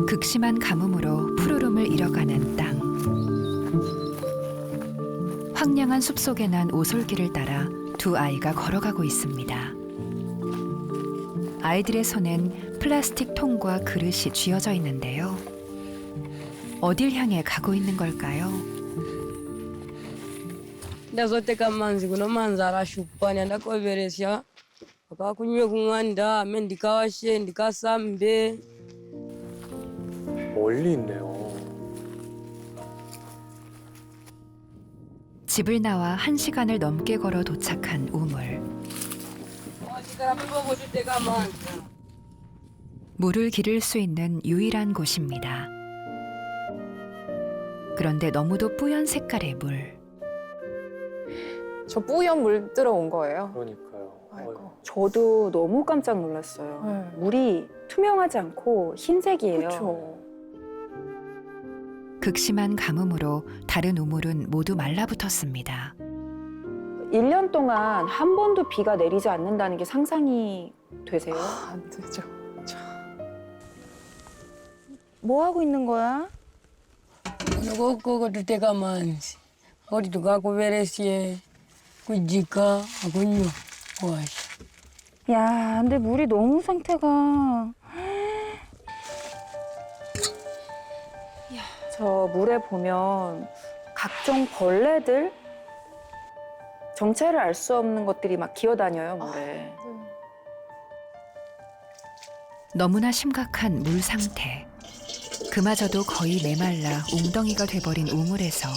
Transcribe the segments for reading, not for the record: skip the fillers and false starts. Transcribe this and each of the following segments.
극심한 가뭄으로 푸르름을 잃어가는 땅. 황량한 숲속에 난 오솔길을 따라 두 아이가 걸어가고 있습니다. 아이들의 손엔 플라스틱 통과 그릇이 쥐어져 있는데요. 어딜 향해 가고 있는 걸까요? ndazoteka manzi kuno manzi akashupani andakoveresha akakunywe kumwanda ame ndikawashe ndikasambe. 멀리 있네요. 집을 나와 1시간을 넘게 걸어 도착한 우물. 물을 기를 수 있는 유일한 곳입니다. 그런데 너무도 뿌연 색깔의 물. 저 뿌연 물 들어온 거예요. 그러니까요. 아이고. 저도 너무 깜짝 놀랐어요. 네. 물이 투명하지 않고 흰색이에요. 그렇죠. 극심한 가뭄으로 다른 우물은 모두 말라붙었습니다. 1년 동안 한 번도 비가 내리지 않는다는 게 상상이 되세요? 안 되죠. 뭐 하고 있는 거야? koko tuteka manzi oti tukakuvereshe kujika akunywa washa. 야, 근데 물이 너무 상태가. 저 물에 보면 각종 벌레들, 정체를 알 수 없는 것들이 막 기어다녀요, 물에. 너무나 심각한 물 상태. 그마저도 거의 메말라 웅덩이가 돼버린 우물에서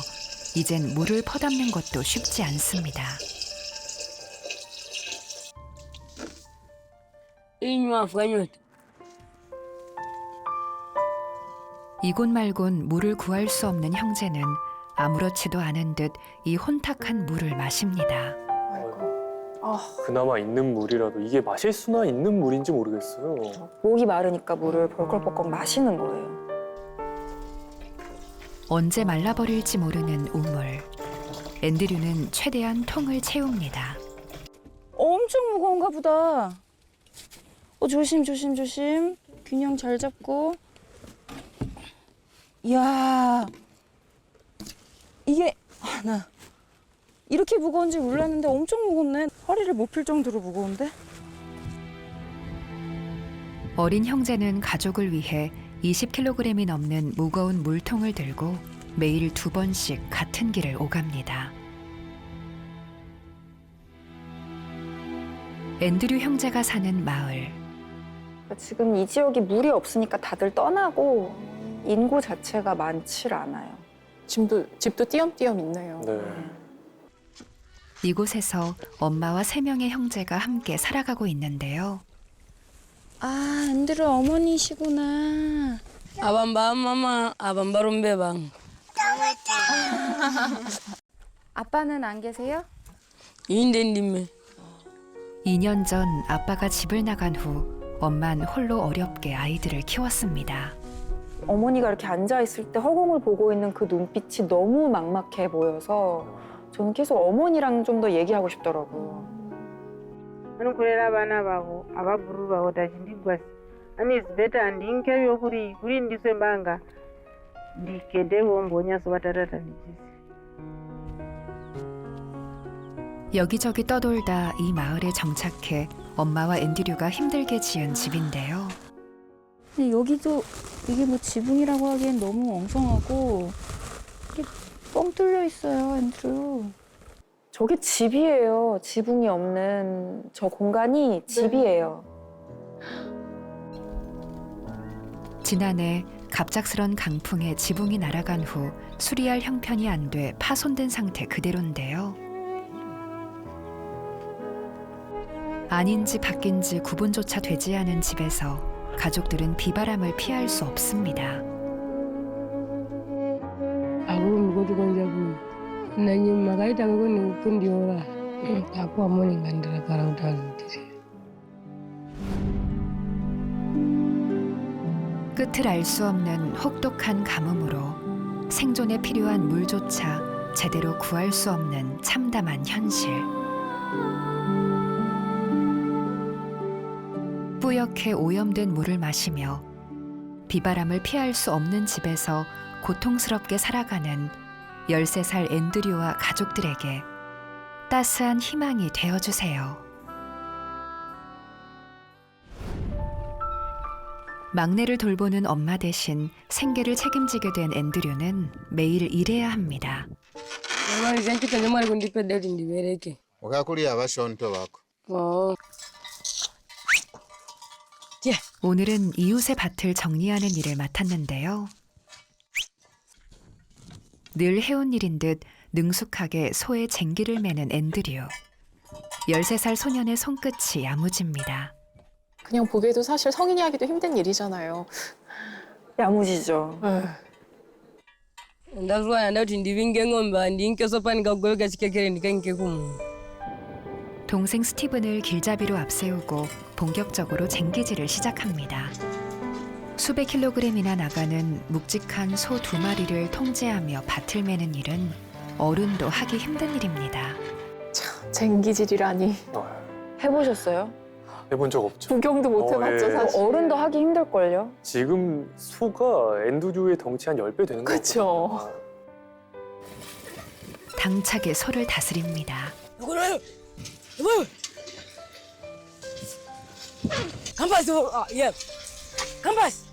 이젠 물을 퍼담는 것도 쉽지 않습니다. inywa afukanyota 이곳 말곤 물을 구할 수 없는 형제는 아무렇지도 않은 듯 이 혼탁한 물을 마십니다. 그나마 있는 물이라도 이게 마실 수나 있는 물인지 모르겠어요. 목이 마르니까 물을 벌컥벌컥 마시는 거예요. 언제 말라버릴지 모르는 우물. 앤드류는 최대한 통을 채웁니다. 엄청 무거운가 보다. 조심, 조심, 조심. 균형 잘 잡고. 이야. 이게, 나 이렇게 무거운지 몰랐는데 엄청 무겁네. 허리를 못 펼 정도로 무거운데? 어린 형제는 가족을 위해 20kg이 넘는 무거운 물통을 들고 매일 2번씩 같은 길을 오갑니다. 앤드류 형제가 사는 마을. 지금 이 지역이 물이 없으니까 다들 떠나고 인구 자체가 많지 않아요. 집도 띄엄띄엄 있네요. 네. 이곳에서 엄마와 3명의 형제가 함께 살아가고 있는데요. 아, 앤드류 어머니시구나. abamba mama abamba rumbebang 아빠는 안 계세요? inde ndime 2년 전 아빠가 집을 나간 후 엄만 홀로 어렵게 아이들을 키웠습니다. 어머니가 이렇게 앉아있을 때 허공을 보고 있는 그 눈빛이 너무 막막해 보여서 저는 계속 어머니랑 좀 더 얘기하고 싶더라고요. Ani kurera abana babo ababuru bawo dachindibwasi ani is better ndinkeyo kuri ndiswe mbanga ndikendewo mbonyaso watatata ndichisi. 여기저기 떠돌다 이 마을에 정착해 엄마와 앤드류가 힘들게 지은 집인데요. 근데 여기도 이게 뭐 지붕이라고 하기엔 너무 엉성하고 이게 뻥 뚫려 있어요, 앤드류. 저게 집이에요. 지붕이 없는 저 공간이 집이에요. 지난해 갑작스런 강풍에 지붕이 날아간 후 수리할 형편이 안 돼 파손된 상태 그대로인데요. 아닌지 밖인지 구분조차 되지 않은 집에서 가족들은 비바람을 피할 수 없습니다. akurumbi kuti konjaku nanyuma kaitanga kuni kundiora akuwa moningandira kara kuti azitire. 끝을 알 수 없는 혹독한 가뭄으로 생존에 필요한 물조차 제대로 구할 수 없는 참담한 현실. 뿌옇게 오염된 물을 마시며 비바람을 피할 수 없는 집에서 고통스럽게 살아가는 13살 앤드류와 가족들에게 따스한 희망이 되어주세요. 막내를 돌보는 엄마 대신 생계를 책임지게 된 앤드류는 매일 일해야 합니다. Mari zan kika nyamar gundi pe dadin di bereke. Wakakulia bashonto bako. Oh. 오늘은 이웃의 밭을 정리하는 일을 맡았는데요. 늘 해온 일인 듯 능숙하게 소의 쟁기를 매는 앤드류. 13살 소년의 손끝이 야무집니다. 그냥 보기에도 사실 성인이 하기도 힘든 일이잖아요. 야무지죠. Ndazuwa na ndi binge ngombe ndi nkeso pani ka golga chikekere ndi kanke kumu. 동생 스티븐을 길잡이로 앞세우고 본격적으로 쟁기질을 시작합니다. 수백 킬로그램이나 나가는 묵직한 소 2마리를 통제하며 밭을 매는 일은 어른도 하기 힘든 일입니다. 참, 쟁기질이라니. 해보셨어요? 해본 적 없죠. 구경도 못 해봤죠, 예. 사실. 어른도 하기 힘들걸요? 지금 소가 앤드류의 덩치 한 10배 되는 거죠. 그쵸. 당차게 소를 다스립니다. 이거를 여보. 간파스. 예. 간파스.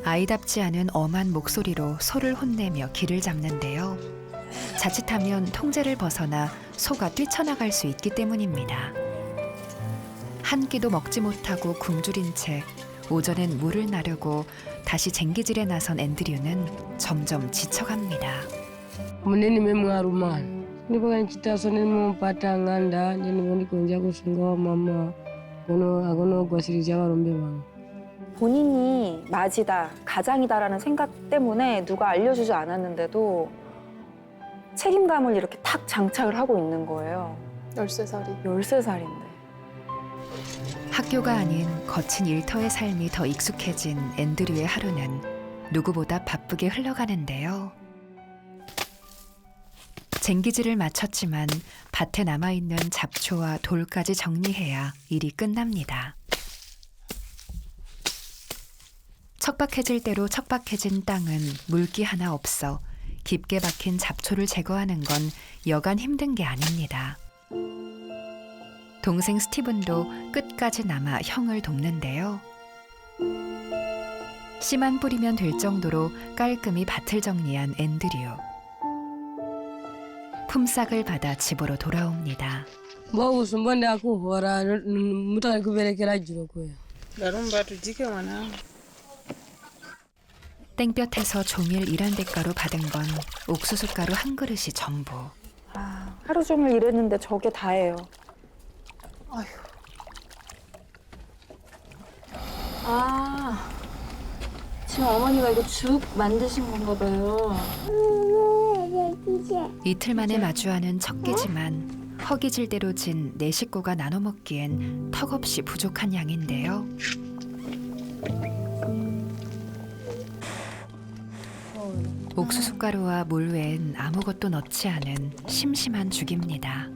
아이답지 않은 엄한 목소리로 소를 혼내며 길을 잡는데요. 자칫하면 통제를 벗어나 소가 뛰쳐나갈 수 있기 때문입니다. 한 끼도 먹지 못하고 굶주린 채 오전엔 물을 나르고 다시 쟁기질에 나선 앤드류는 점점 지쳐갑니다. Muneni memu aruman. Ni bagan kita sonen mu patanganda ni ni konja kusunga mama. 아고노 과실이 자가롬be 방. 본인이 맞이다, 가장이다라는 생각 때문에 누가 알려주지 않았는데도 책임감을 이렇게 탁 장착을 하고 있는 거예요. 13살이. 13살인데. 학교가 아닌 거친 일터의 삶이 더 익숙해진 앤드류의 하루는 누구보다 바쁘게 흘러가는데요. 쟁기질을 마쳤지만 밭에 남아있는 잡초와 돌까지 정리해야 일이 끝납니다. 척박해질 대로 척박해진 땅은 물기 하나 없어 깊게 박힌 잡초를 제거하는 건 여간 힘든 게 아닙니다. 동생 스티븐도 끝까지 남아 형을 돕는데요. 씨만 뿌리면 될 정도로 깔끔히 밭을 정리한 앤드류. 품삯을 받아 집으로 돌아옵니다. Bawu sumbonde aku hora mutane kuberekera juro koyo. Darumba tujike mwanangu. 땡볕에서 종일 일한 대가로 받은 건 옥수수가루 한 그릇이 전부. 아, 하루 종일 일했는데 저게 다예요. 아휴. 아, 지금 어머니가 이거 죽 만드신 건가 봐요. 이틀 만에 마주하는 첫 끼지만 허기질대로 진 네 식구가 나눠 먹기엔 턱없이 부족한 양인데요. 옥수수가루와 물 외엔 아무것도 넣지 않은 심심한 죽입니다.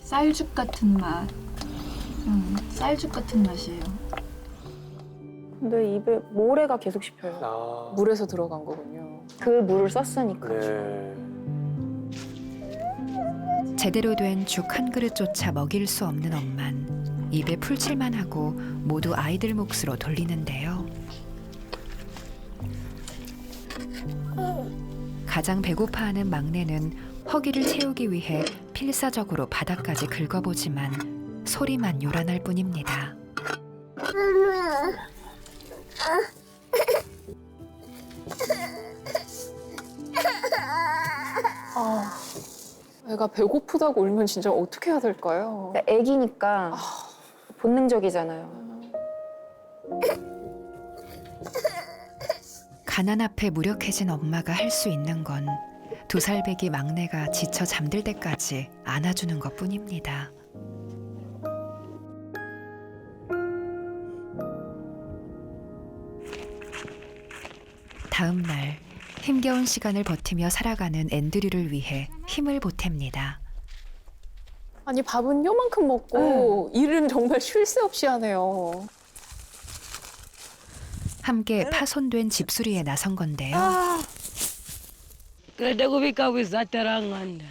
쌀죽 같은 맛. 쌀죽 같은 맛이에요. 근데 입에 모래가 계속 씹혀요. 아, 물에서 들어간 거군요. 그 물을 썼으니까. 네. 제대로 된 죽 한 그릇조차 먹일 수 없는 엄만 입에 풀칠만 하고 모두 아이들 몫으로 돌리는데요. 가장 배고파하는 막내는 허기를 채우기 위해 필사적으로 바닥까지 긁어보지만 소리만 요란할 뿐입니다. 아, 애가 배고프다고 울면 진짜 어떻게 해야 될까요? 그러니까 애기니까 본능적이잖아요. 가난 앞에 무력해진 엄마가 할 수 있는 건 2살배기 막내가 지쳐 잠들 때까지 안아주는 것뿐입니다. 다음 날 힘겨운 시간을 버티며 살아가는 앤드류를 위해 힘을 보탭니다. 아니 밥은 요만큼 먹고 일은 정말 쉴 새 없이 하네요. 함께 파손된 집수리에 나선 건데요. Kata kubika wisataranganda.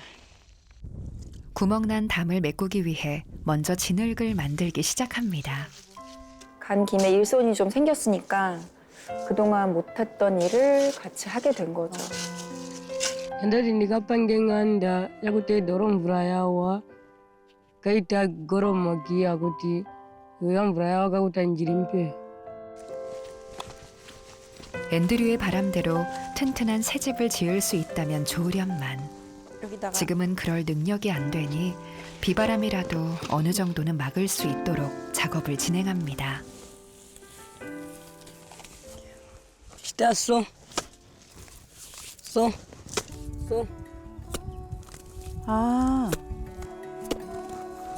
구멍난 담을 메꾸기 위해 먼저 진흙을 만들기 시작합니다. 간 김에 일손이 좀 생겼으니까 그동안 못했던 일을 같이 하게 된 거죠. Andati nikapangenganda yakute dorong vrayawa. Kaita goromaki akuti. Yoyam vrayawa kakuta njirimpe. 앤드류의 바람대로 튼튼한 새 집을 지을 수 있다면 좋으련만 여기다가 지금은 그럴 능력이 안 되니 비바람이라도 어느 정도는 막을 수 있도록 작업을 진행합니다. Staso. So. 아,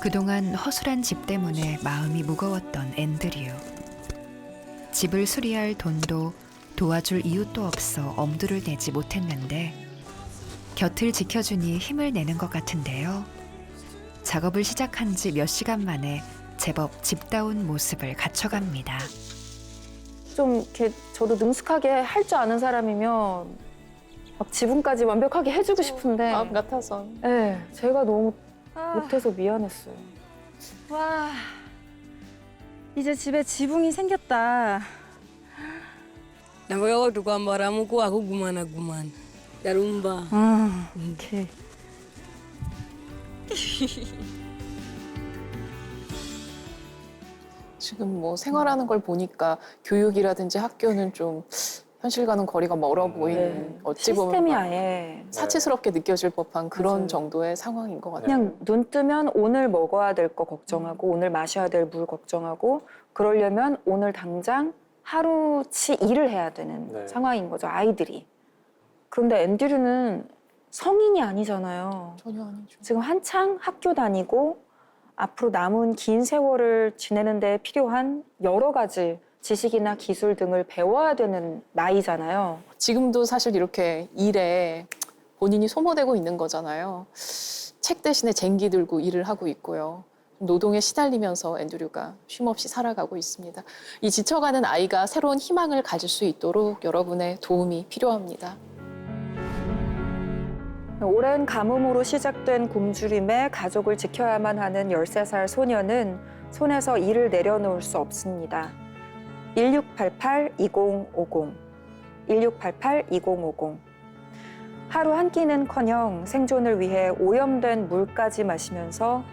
그동안 허술한 집 때문에 마음이 무거웠던 앤드류. 집을 수리할 돈도 도와줄 이웃도 없어 엄두를 내지 못했는데 곁을 지켜주니 힘을 내는 것 같은데요. 작업을 시작한 지 몇 시간 만에 제법 집다운 모습을 갖춰갑니다. 좀 이렇게 저도 능숙하게 할 줄 아는 사람이면 막 지붕까지 완벽하게 해주고 싶은데 마음 같아서. 네, 제가 너무 못해서 미안했어요. 와. 이제 집에 지붕이 생겼다. Namanya waktu gambaranmu aku gumana. Darumba. 아, 오케이. 지금 뭐 생활하는 걸 보니까 교육이라든지 학교는 좀 현실과는 거리가 멀어 보이는 어찌 보면 시스템이 막 아예 사치스럽게 느껴질 법한 그런 맞아요. 정도의 상황인 것 같아요. 그냥 눈 뜨면 오늘 먹어야 될 거 걱정하고 오늘 마셔야 될 물 걱정하고 그러려면 오늘 당장 하루치 일을 해야 되는 네. 상황인 거죠, 아이들이. 그런데 앤드류는 성인이 아니잖아요. 전혀 아니죠. 지금 한창 학교 다니고 앞으로 남은 긴 세월을 지내는 데 필요한 여러 가지 지식이나 기술 등을 배워야 되는 나이잖아요. 지금도 사실 이렇게 일에 본인이 소모되고 있는 거잖아요. 책 대신에 쟁기 들고 일을 하고 있고요. 노동에 시달리면서 앤드류가 쉼없이 살아가고 있습니다. 이 지쳐가는 아이가 새로운 희망을 가질 수 있도록 여러분의 도움이 필요합니다. 오랜 가뭄으로 시작된 굶주림에 가족을 지켜야만 하는 13살 소녀는 손에서 일을 내려놓을 수 없습니다. 1688-2050 1688-2050 하루 한 끼는커녕 생존을 위해 오염된 물까지 마시면서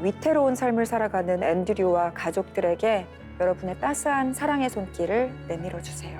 위태로운 삶을 살아가는 앤드류와 가족들에게 여러분의 따스한 사랑의 손길을 내밀어 주세요.